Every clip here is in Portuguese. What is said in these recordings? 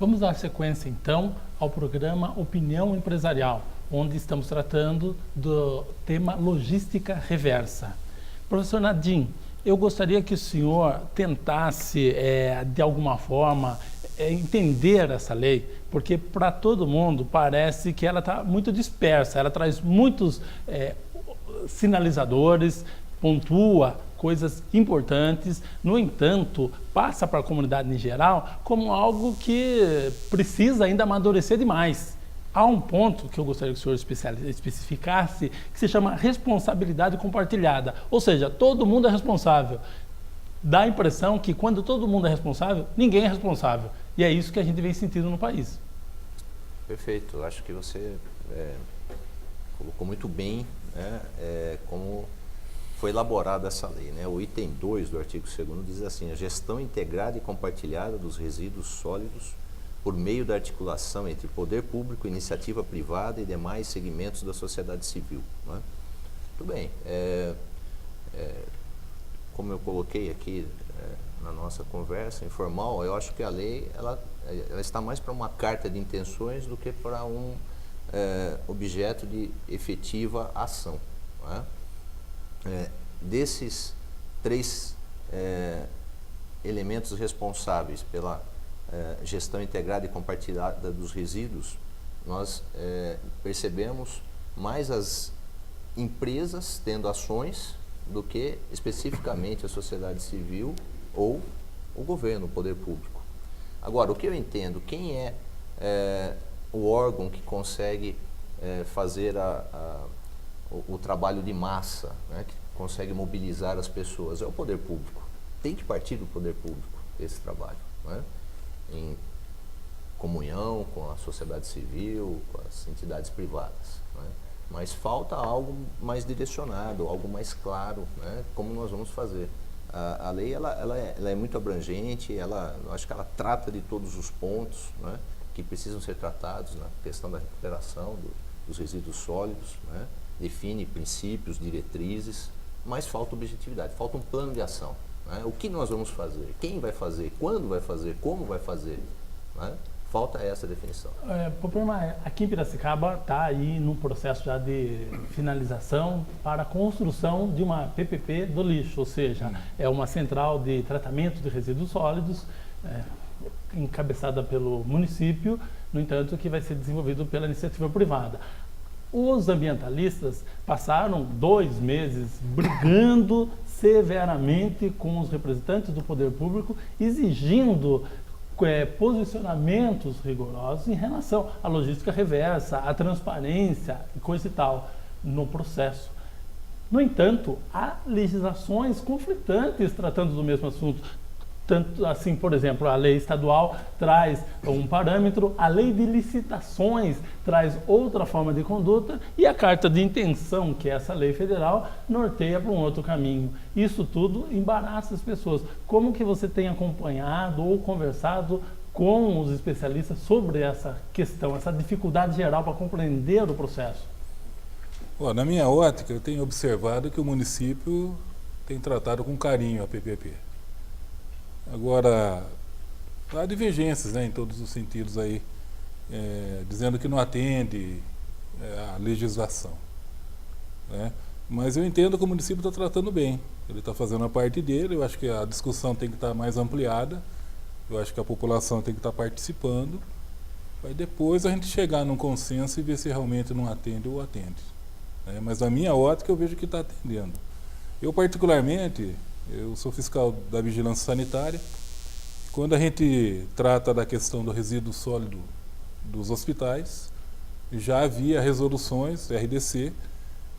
Vamos dar sequência, então, ao programa Opinião Empresarial, onde estamos tratando do tema logística reversa. Professor Nadim, eu gostaria que o senhor tentasse, de alguma forma, entender essa lei, porque para todo mundo parece que ela está muito dispersa, ela traz muitos sinalizadores, pontua coisas importantes, no entanto, passa para a comunidade em geral como algo que precisa ainda amadurecer demais. Há um ponto que eu gostaria que o senhor especificasse, que se chama responsabilidade compartilhada, ou seja, todo mundo é responsável. Dá a impressão que quando todo mundo é responsável, ninguém é responsável. E é isso que a gente vem sentindo no país. Perfeito, acho que você colocou muito bem, né, como foi elaborada essa lei, né? O item 2 do artigo 2º diz assim: a gestão integrada e compartilhada dos resíduos sólidos por meio da articulação entre poder público, iniciativa privada e demais segmentos da sociedade civil, né? Muito bem, como eu coloquei aqui na nossa conversa informal, eu acho que a lei ela está mais para uma carta de intenções do que para um objeto de efetiva ação, né? Desses 3 elementos responsáveis pela gestão integrada e compartilhada dos resíduos, nós percebemos mais as empresas tendo ações do que especificamente a sociedade civil ou o governo, o poder público. Agora, o que eu entendo, quem é o órgão que consegue fazer o trabalho de massa, né, que consegue mobilizar as pessoas? É o poder público. Tem que partir do poder público esse trabalho, né, em comunhão com a sociedade civil, com as entidades privadas, né? Mas falta algo mais direcionado, algo mais claro, né, como nós vamos fazer. A lei ela é muito abrangente, eu acho que ela trata de todos os pontos, né, que precisam ser tratados na questão da recuperação dos resíduos sólidos, né, define princípios, diretrizes, mas falta objetividade, falta um plano de ação, né? O que nós vamos fazer, quem vai fazer, quando vai fazer, como vai fazer, né? Falta essa definição. Aqui em Piracicaba está aí num processo já de finalização para a construção de uma PPP do lixo, ou seja, é uma central de tratamento de resíduos sólidos, encabeçada pelo município, no entanto, que vai ser desenvolvido pela iniciativa privada. Os ambientalistas passaram 2 meses brigando severamente com os representantes do poder público, exigindo posicionamentos rigorosos em relação à logística reversa, à transparência e coisa e tal no processo. No entanto, há legislações conflitantes tratando do mesmo assunto. Tanto assim, por exemplo, a lei estadual traz um parâmetro, a lei de licitações traz outra forma de conduta e a carta de intenção, que é essa lei federal, norteia para um outro caminho. Isso tudo embaraça as pessoas. Como que você tem acompanhado ou conversado com os especialistas sobre essa questão, essa dificuldade geral para compreender o processo? Na minha ótica, eu tenho observado que o município tem tratado com carinho a PPP. Agora, há divergências, né, em todos os sentidos aí, dizendo que não atende à legislação, né? Mas eu entendo que o município está tratando bem, ele está fazendo a parte dele. Eu acho que a discussão tem que estar mais ampliada, eu acho que a população tem que estar participando, para depois a gente chegar num consenso e ver se realmente não atende ou atende, né? Mas a minha ótica eu vejo que está atendendo. Eu particularmente, eu sou fiscal da vigilância sanitária. Quando a gente trata da questão do resíduo sólido dos hospitais, já havia resoluções, RDC,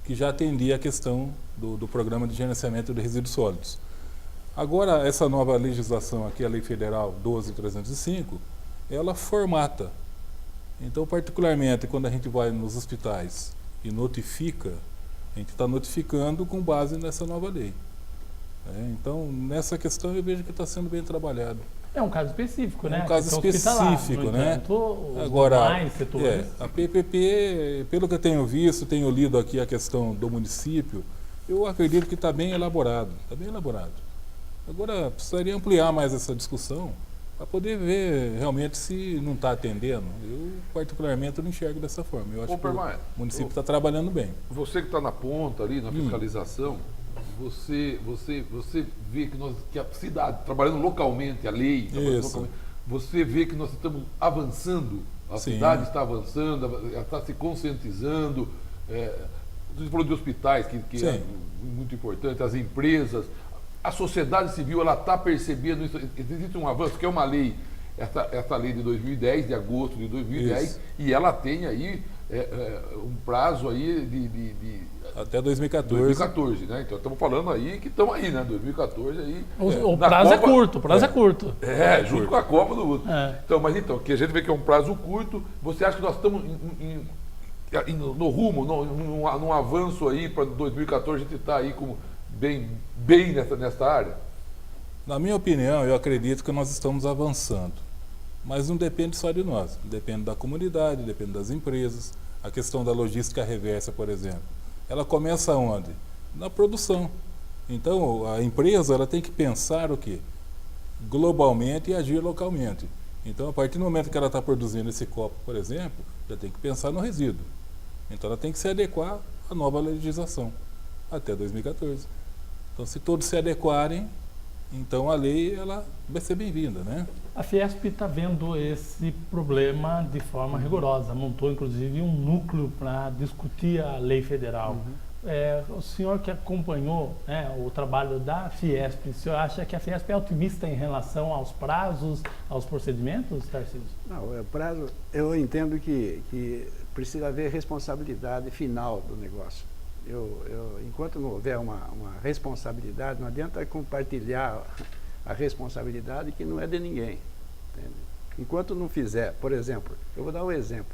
que já atendia a questão do programa de gerenciamento de resíduos sólidos. Agora, essa nova legislação aqui, a Lei Federal 12.305, ela formata. Então, particularmente, quando a gente vai nos hospitais e notifica, a gente está notificando com base nessa nova lei. Então, nessa questão eu vejo que está sendo bem trabalhado. É um caso específico, né? É um caso específico, né? Agora, setores... a PPP, pelo que eu tenho visto, tenho lido aqui a questão do município, eu acredito que está bem elaborado, está bem elaborado. Agora, precisaria ampliar mais essa discussão, para poder ver realmente se não está atendendo. Eu, particularmente, não enxergo dessa forma. Eu acho que o município está trabalhando bem. Você que está na ponta ali, na fiscalização, você vê que a cidade, trabalhando localmente, a lei, você vê que nós estamos avançando, a cidade está avançando, ela está se conscientizando. Você falou de hospitais, que é muito importante, as empresas, a sociedade civil, ela está percebendo isso. Existe um avanço, que é uma lei, essa lei de 2010, de agosto de 2010, e ela tem aí um prazo aí de até 2014. 2014, né? Então estamos falando aí que estamos aí, né? 2014 aí. O prazo Copa, é curto, o prazo é curto. Junto com a Copa do Mundo. Então, que a gente vê que é um prazo curto, você acha que nós estamos no rumo, num avanço aí para 2014, a gente está aí como bem nessa área? Na minha opinião, eu acredito que nós estamos avançando. Mas não depende só de nós, depende da comunidade, depende das empresas. A questão da logística reversa, por exemplo, ela começa onde? Na produção. Então, a empresa ela tem que pensar o quê? Globalmente e agir localmente. Então, a partir do momento que ela está produzindo esse copo, por exemplo, já tem que pensar no resíduo. Então, ela tem que se adequar à nova legislação, até 2014. Então, se todos se adequarem, então a lei ela vai ser bem-vinda, né? A Fiesp está vendo esse problema de forma rigorosa. Montou, inclusive, um núcleo para discutir a lei federal. O senhor que acompanhou, né, o trabalho da Fiesp, o senhor acha que a Fiesp é otimista em relação aos prazos, aos procedimentos, Tarcísio? Não, o prazo, eu entendo que precisa haver responsabilidade final do negócio. Enquanto não houver uma responsabilidade, não adianta compartilhar a responsabilidade que não é de ninguém. Entende? Enquanto não fizer, por exemplo, eu vou dar um exemplo,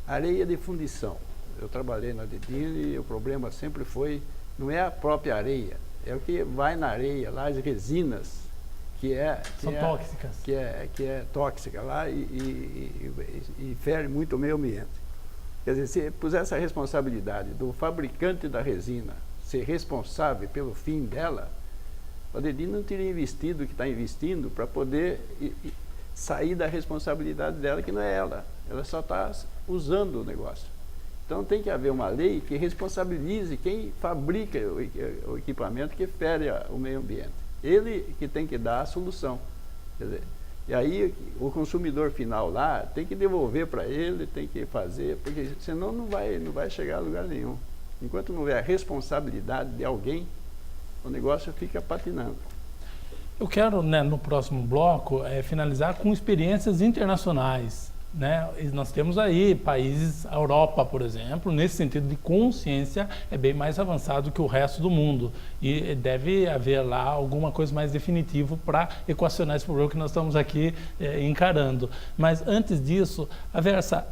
areia de fundição. Eu trabalhei na Dedini e o problema sempre foi, não é a própria areia, é o que vai na areia, lá as resinas, são tóxicas. Que é tóxica lá e fere muito o meio ambiente. Quer dizer, se pusesse a responsabilidade do fabricante da resina ser responsável pelo fim dela, a Dedini não teria investido o que está investindo para poder sair da responsabilidade dela, que não é ela só está usando o negócio. Então tem que haver uma lei que responsabilize quem fabrica o equipamento que fere o meio ambiente. Ele que tem que dar a solução. Quer dizer, e aí o consumidor final lá tem que devolver para ele, tem que fazer, porque senão não vai chegar a lugar nenhum. Enquanto não houver a responsabilidade de alguém, o negócio fica patinando. Eu quero, né, no próximo bloco, finalizar com experiências internacionais. Né? Nós temos aí países, a Europa, por exemplo, nesse sentido de consciência, é bem mais avançado que o resto do mundo. E deve haver lá alguma coisa mais definitiva para equacionar esse problema que nós estamos aqui encarando. Mas antes disso, Aversa,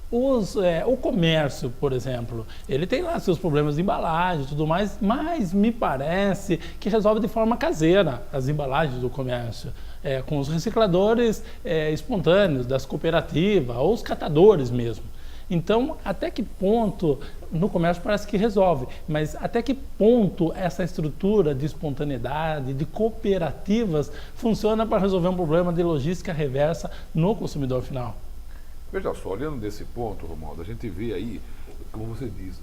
o comércio, por exemplo, ele tem lá seus problemas de embalagem e tudo mais, mas me parece que resolve de forma caseira as embalagens do comércio. Com os recicladores espontâneos das cooperativas, ou os catadores mesmo. Então, até que ponto, no comércio parece que resolve, mas até que ponto essa estrutura de espontaneidade, de cooperativas, funciona para resolver um problema de logística reversa no consumidor final? Veja só, olhando desse ponto, Romualdo, a gente vê aí, como você diz,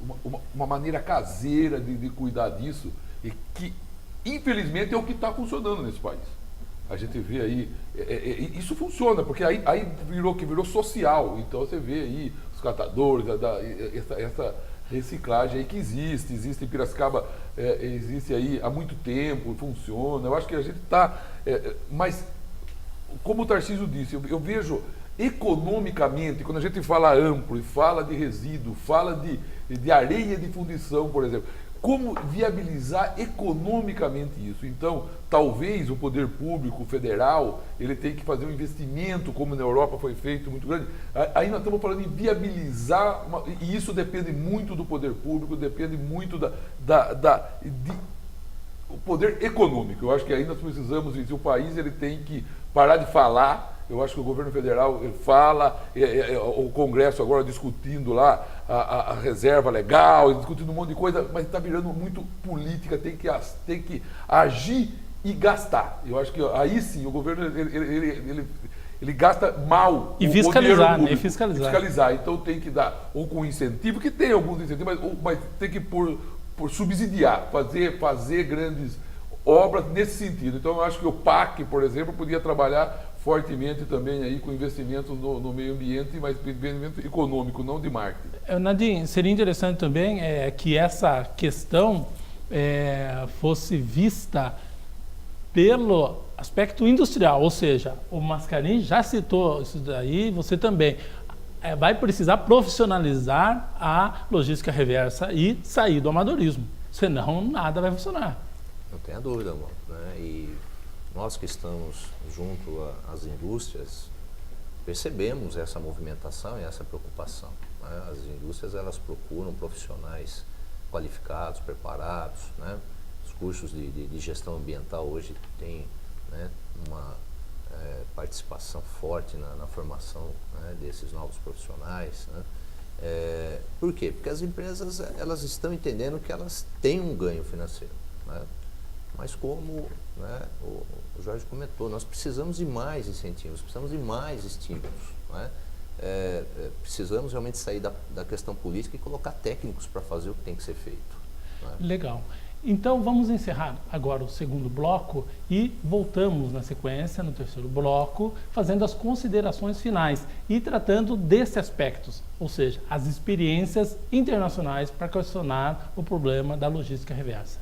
uma maneira caseira de cuidar disso, e que, infelizmente, é o que está funcionando nesse país. A gente vê aí, isso funciona, porque aí virou social. Então você vê aí os catadores, essa reciclagem aí que existe em Piracicaba, existe aí há muito tempo, funciona. Eu acho que a gente está, mas como o Tarcísio disse, eu vejo economicamente, quando a gente fala amplo e fala de resíduo, fala de areia de fundição, por exemplo, como viabilizar economicamente isso? Então, talvez o poder público federal, ele tem que fazer um investimento, como na Europa foi feito, muito grande. Aí nós estamos falando em viabilizar, e isso depende muito do poder público, depende muito o poder econômico. Eu acho que ainda nós precisamos, o país ele tem que parar de falar. Eu acho que o governo federal fala, o Congresso agora discutindo lá a reserva legal, discutindo um monte de coisa, mas está virando muito política, tem que agir e gastar. Eu acho que aí sim o governo ele gasta mal E o fiscalizar, dinheiro né? público. E fiscalizar. Fiscalizar. Então tem que dar, ou com incentivo, que tem alguns incentivos, mas tem que por subsidiar, fazer grandes obras nesse sentido. Então eu acho que o PAC, por exemplo, podia trabalhar fortemente também aí com investimentos no meio ambiente, mas investimento econômico, não de marketing. Nadim, seria interessante também que essa questão fosse vista pelo aspecto industrial, ou seja, o Mascarenhas já citou isso daí, você também. Vai precisar profissionalizar a logística reversa e sair do amadorismo, senão nada vai funcionar. Não tenha dúvida, amor, né? E nós que estamos junto às indústrias percebemos essa movimentação e essa preocupação, né? As indústrias, elas procuram profissionais qualificados, preparados, né? Os cursos de gestão ambiental hoje têm, né, uma participação forte na formação, né, desses novos profissionais, né? Por quê? Porque as empresas, elas estão entendendo que elas têm um ganho financeiro, né? Mas como, né, o Jorge comentou, nós precisamos de mais incentivos, precisamos de mais estímulos, né? Precisamos realmente sair da questão política e colocar técnicos para fazer o que tem que ser feito, né? Legal. Então vamos encerrar agora o segundo bloco e voltamos na sequência, no terceiro bloco, fazendo as considerações finais e tratando desses aspectos, ou seja, as experiências internacionais para questionar o problema da logística reversa.